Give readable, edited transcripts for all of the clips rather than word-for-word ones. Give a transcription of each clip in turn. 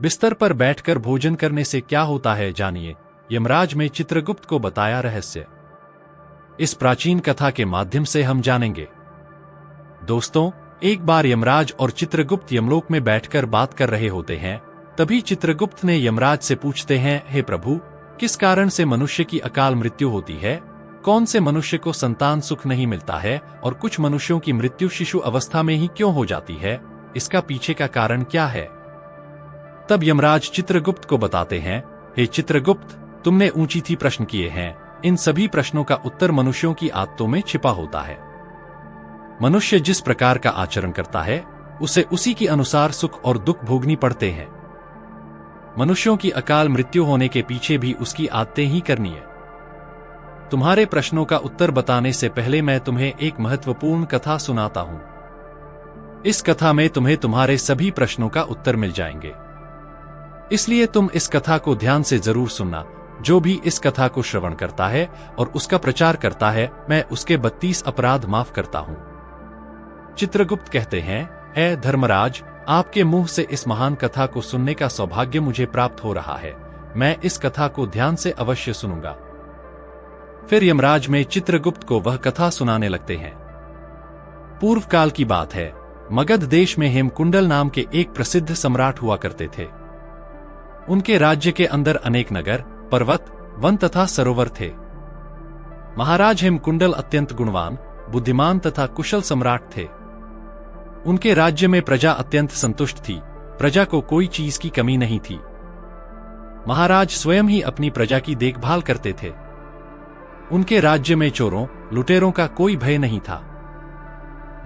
बिस्तर पर बैठकर भोजन करने से क्या होता है, जानिए यमराज में चित्रगुप्त को बताया रहस्य। इस प्राचीन कथा के माध्यम से हम जानेंगे। दोस्तों, एक बार यमराज और चित्रगुप्त यमलोक में बैठकर बात कर रहे होते हैं। तभी चित्रगुप्त ने यमराज से पूछते हैं, हे प्रभु, किस कारण से मनुष्य की अकाल मृत्यु होती है? कौन से मनुष्य को संतान सुख नहीं मिलता है और कुछ मनुष्यों की मृत्यु शिशु अवस्था में ही क्यों हो जाती है? इसका पीछे का कारण क्या है? तब यमराज चित्रगुप्त को बताते हैं, हे चित्रगुप्त, तुमने ऊंची थी प्रश्न किए हैं। इन सभी प्रश्नों का उत्तर मनुष्यों की आदतों में छिपा होता है। मनुष्य जिस प्रकार का आचरण करता है, उसे उसी के अनुसार सुख और दुख भोगनी पड़ते हैं। मनुष्यों की अकाल मृत्यु होने के पीछे भी उसकी आदतें ही करनी है। तुम्हारे प्रश्नों का उत्तर बताने से पहले मैं तुम्हें एक महत्वपूर्ण कथा सुनाता हूं। इस कथा में तुम्हें तुम्हारे सभी प्रश्नों का उत्तर मिल जाएंगे। इसलिए तुम इस कथा को ध्यान से जरूर सुनना। जो भी इस कथा को श्रवण करता है और उसका प्रचार करता है, मैं उसके 32 अपराध माफ करता हूं। चित्रगुप्त कहते हैं, हे धर्मराज, आपके मुंह से इस महान कथा को सुनने का सौभाग्य मुझे प्राप्त हो रहा है। मैं इस कथा को ध्यान से अवश्य सुनूंगा। फिर यमराज में चित्रगुप्त को वह कथा सुनाने लगते हैं। पूर्व काल की बात है। मगध देश में हेमकुंडल नाम के एक प्रसिद्ध सम्राट हुआ करते थे। उनके राज्य के अंदर अनेक नगर, पर्वत, वन तथा सरोवर थे। महाराज हेमकुंडल अत्यंत गुणवान, बुद्धिमान तथा कुशल सम्राट थे। उनके राज्य में प्रजा अत्यंत संतुष्ट थी। प्रजा को कोई चीज की कमी नहीं थी। महाराज स्वयं ही अपनी प्रजा की देखभाल करते थे। उनके राज्य में चोरों, लुटेरों का कोई भय नहीं था।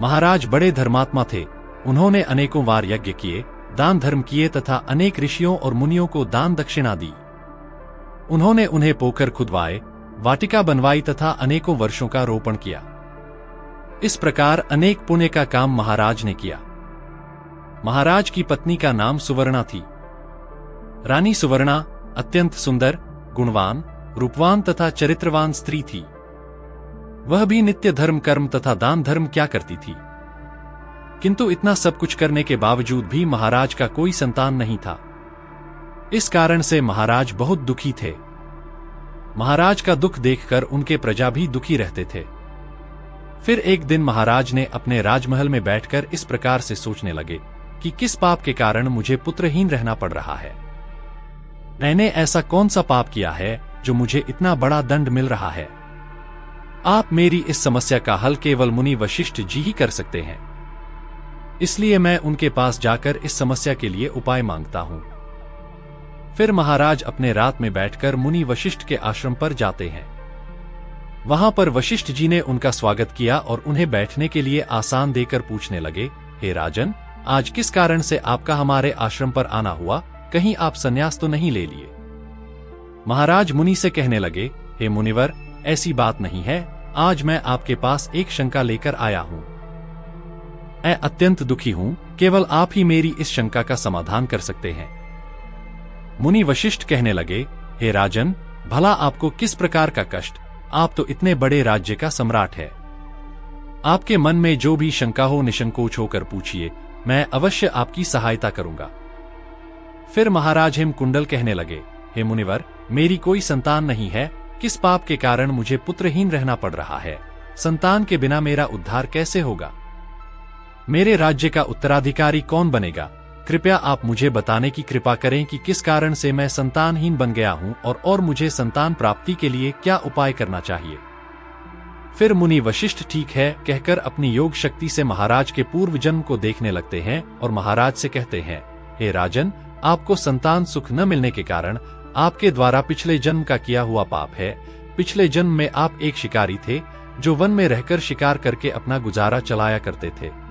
महाराज बड़े धर्मात्मा थे। उन्होंने अनेकों वार यज्ञ किए, दान धर्म किए तथा अनेक ऋषियों और मुनियों को दान दक्षिणा दी। उन्होंने उन्हें पोखर खुदवाए, वाटिका बनवाई तथा अनेकों वर्षों का रोपण किया। इस प्रकार अनेक पुण्य का काम महाराज ने किया। महाराज की पत्नी का नाम सुवर्णा थी। रानी सुवर्णा अत्यंत सुंदर, गुणवान, रूपवान तथा चरित्रवान स्त्री थी। वह भी नित्य धर्म कर्म तथा दान धर्म क्या करती थी। किंतु इतना सब कुछ करने के बावजूद भी महाराज का कोई संतान नहीं था। इस कारण से महाराज बहुत दुखी थे। महाराज का दुख देखकर उनके प्रजा भी दुखी रहते थे। फिर एक दिन महाराज ने अपने राजमहल में बैठकर इस प्रकार से सोचने लगे कि किस पाप के कारण मुझे पुत्रहीन रहना पड़ रहा है। मैंने ऐसा कौन सा पाप किया है जो मुझे इतना बड़ा दंड मिल रहा है? आप मेरी इस समस्या का हल केवल मुनि वशिष्ठ जी ही कर सकते हैं। इसलिए मैं उनके पास जाकर इस समस्या के लिए उपाय मांगता हूं। फिर महाराज अपने रात में बैठकर मुनि वशिष्ठ के आश्रम पर जाते हैं। वहां पर वशिष्ठ जी ने उनका स्वागत किया और उन्हें बैठने के लिए आसन देकर पूछने लगे, हे राजन, आज किस कारण से आपका हमारे आश्रम पर आना हुआ? कहीं आप संन्यास तो नहीं ले लिए? महाराज मुनि से कहने लगे, हे मुनिवर, ऐसी बात नहीं है। आज मैं आपके पास एक शंका लेकर आया हूं। मैं अत्यंत दुखी हूं। केवल आप ही मेरी इस शंका का समाधान कर सकते हैं। मुनि वशिष्ठ कहने लगे, हे राजन, भला आपको किस प्रकार का कष्ट? आप तो इतने बड़े राज्य का सम्राट है। आपके मन में जो भी शंका हो निसंकोच होकर पूछिए, मैं अवश्य आपकी सहायता करूंगा। फिर महाराज हेमकुंडल कहने लगे, हे मुनिवर, मेरी कोई संतान नहीं है। किस पाप के कारण मुझे पुत्रहीन रहना पड़ रहा है? संतान के बिना मेरा उद्धार कैसे होगा? मेरे राज्य का उत्तराधिकारी कौन बनेगा? कृपया आप मुझे बताने की कृपा करें कि किस कारण से मैं संतानहीन बन गया हूं और मुझे संतान प्राप्ति के लिए क्या उपाय करना चाहिए। फिर मुनि वशिष्ठ ठीक है कहकर अपनी योग शक्ति से महाराज के पूर्व जन्म को देखने लगते हैं और महाराज से कहते हैं, हे राजन, आपको संतान सुख न मिलने के कारण आपके द्वारा पिछले जन्म का किया हुआ पाप है। पिछले जन्म में आप एक शिकारी थे जो वन में रहकर शिकार करके अपना गुजारा चलाया करते थे।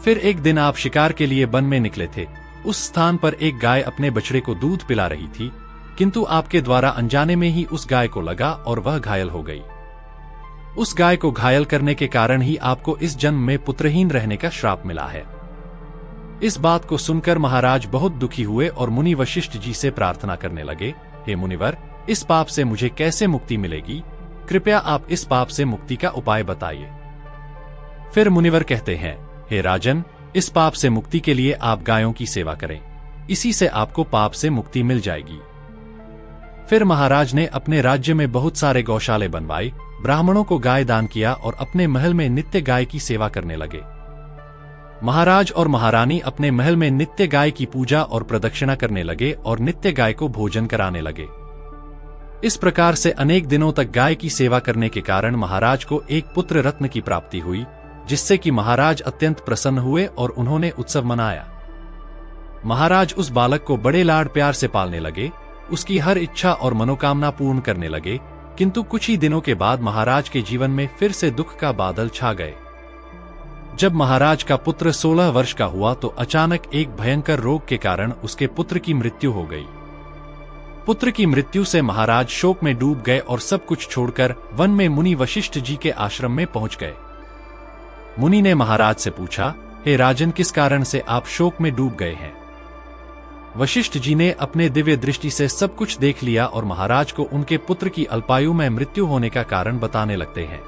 फिर एक दिन आप शिकार के लिए वन में निकले थे। उस स्थान पर एक गाय अपने बछड़े को दूध पिला रही थी, किंतु आपके द्वारा अनजाने में ही उस गाय को लगा और वह घायल हो गई। उस गाय को घायल करने के कारण ही आपको इस जन्म में पुत्रहीन रहने का श्राप मिला है। इस बात को सुनकर महाराज बहुत दुखी हुए और मुनि वशिष्ठ जी से प्रार्थना करने लगे, हे मुनिवर, इस पाप से मुझे कैसे मुक्ति मिलेगी? कृपया आप इस पाप से मुक्ति का उपाय बताइए। फिर मुनिवर कहते हैं, हे राजन, इस पाप से मुक्ति के लिए आप गायों की सेवा करें। इसी से आपको पाप से मुक्ति मिल जाएगी। फिर महाराज ने अपने राज्य में बहुत सारे गौशाले बनवाए, ब्राह्मणों को गाय दान किया और अपने महल में नित्य गाय की सेवा करने लगे। महाराज और महारानी अपने महल में नित्य गाय की पूजा और प्रदक्षिणा करने लगे और नित्य गाय को भोजन कराने लगे। इस प्रकार से अनेक दिनों तक गाय की सेवा करने के कारण महाराज को एक पुत्र रत्न की प्राप्ति हुई, जिससे कि महाराज अत्यंत प्रसन्न हुए और उन्होंने उत्सव मनाया। महाराज उस बालक को बड़े लाड प्यार से पालने लगे, उसकी हर इच्छा और मनोकामना पूर्ण करने लगे। किंतु कुछ ही दिनों के बाद महाराज के जीवन में फिर से दुख का बादल छा गए। जब महाराज का पुत्र 16 वर्ष का हुआ तो अचानक एक भयंकर रोग के कारण उसके पुत्र की मृत्यु हो गई। पुत्र की मृत्यु से महाराज शोक में डूब गए और सब कुछ छोड़कर वन में मुनि वशिष्ठ जी के आश्रम में पहुंच गए। मुनि ने महाराज से पूछा, हे राजन, किस कारण से आप शोक में डूब गए हैं? वशिष्ठ जी ने अपने दिव्य दृष्टि से सब कुछ देख लिया और महाराज को उनके पुत्र की अल्पायु में मृत्यु होने का कारण बताने लगते हैं।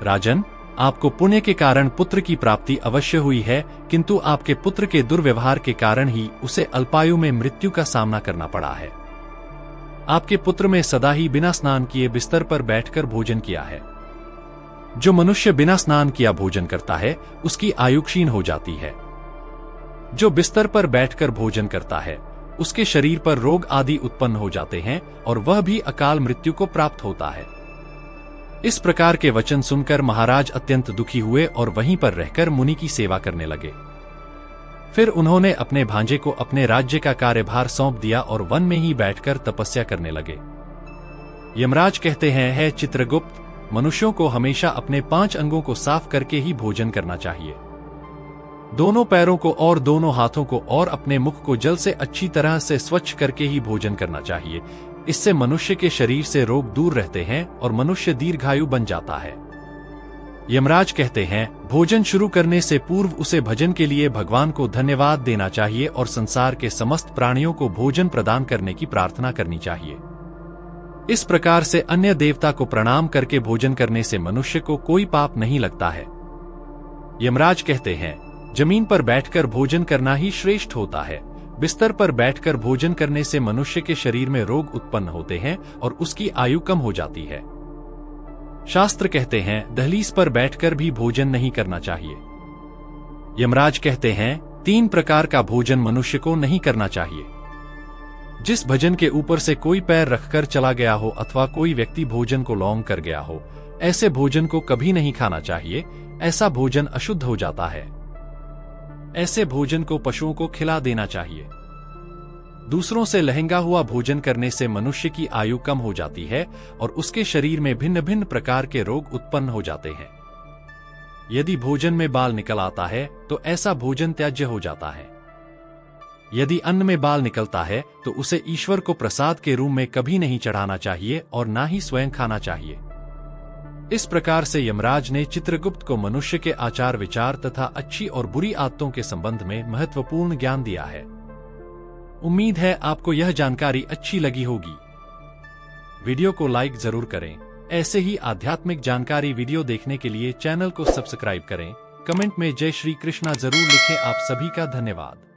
राजन, आपको पुण्य के कारण पुत्र की प्राप्ति अवश्य हुई है, किंतु आपके पुत्र के दुर्व्यवहार के कारण ही उसे अल्पायु में मृत्यु का सामना करना पड़ा है। आपके पुत्र में सदा ही बिना स्नान किए बिस्तर पर बैठकर भोजन किया है। जो मनुष्य बिना स्नान किया भोजन करता है उसकी आयु क्षीण हो जाती है। जो बिस्तर पर बैठकर भोजन करता है उसके शरीर पर रोग आदि उत्पन्न हो जाते हैं और वह भी अकाल मृत्यु को प्राप्त होता है। इस प्रकार के वचन सुनकर महाराज अत्यंत दुखी हुए और वहीं पर रहकर मुनि की सेवा करने लगे। फिर उन्होंने अपने भांजे को अपने राज्य का कार्यभार सौंप दिया और वन में ही बैठकर तपस्या करने लगे। यमराज कहते हैं, हे चित्रगुप्त, मनुष्यों को हमेशा अपने 5 अंगों को साफ करके ही भोजन करना चाहिए। दोनों पैरों को और दोनों हाथों को और अपने मुख को जल से अच्छी तरह से स्वच्छ करके ही भोजन करना चाहिए। इससे मनुष्य के शरीर से रोग दूर रहते हैं और मनुष्य दीर्घायु बन जाता है। यमराज कहते हैं, भोजन शुरू करने से पूर्व उसे भजन के लिए भगवान को धन्यवाद देना चाहिए और संसार के समस्त प्राणियों को भोजन प्रदान करने की प्रार्थना करनी चाहिए। इस प्रकार से अन्य देवता को प्रणाम करके भोजन करने से मनुष्य को कोई पाप नहीं लगता है। यमराज कहते हैं, जमीन पर बैठकर भोजन करना ही श्रेष्ठ होता है। बिस्तर पर बैठकर भोजन करने से मनुष्य के शरीर में रोग उत्पन्न होते हैं और उसकी आयु कम हो जाती है। शास्त्र कहते हैं, दहलीज पर बैठकर भी भोजन नहीं करना चाहिए। यमराज कहते हैं, 3 प्रकार का भोजन मनुष्य को नहीं करना चाहिए। जिस भजन के ऊपर से कोई पैर रखकर चला गया हो अथवा कोई व्यक्ति भोजन को लौंग कर गया हो, ऐसे भोजन को कभी नहीं खाना चाहिए। ऐसा भोजन अशुद्ध हो जाता है। ऐसे भोजन को पशुओं को खिला देना चाहिए। दूसरों से लहंगा हुआ भोजन करने से मनुष्य की आयु कम हो जाती है और उसके शरीर में भिन्न भिन्न प्रकार के रोग उत्पन्न हो जाते हैं। यदि भोजन में बाल निकल आता है तो ऐसा भोजन त्याज्य हो जाता है। यदि अन्न में बाल निकलता है तो उसे ईश्वर को प्रसाद के रूप में कभी नहीं चढ़ाना चाहिए और ना ही स्वयं खाना चाहिए। इस प्रकार से यमराज ने चित्रगुप्त को मनुष्य के आचार विचार तथा अच्छी और बुरी आदतों के संबंध में महत्वपूर्ण ज्ञान दिया है। उम्मीद है आपको यह जानकारी अच्छी लगी होगी। वीडियो को लाइक जरूर करें। ऐसे ही आध्यात्मिक जानकारी वीडियो देखने के लिए चैनल को सब्सक्राइब करें। कमेंट में जय श्री कृष्णा जरूर लिखें। आप सभी का धन्यवाद।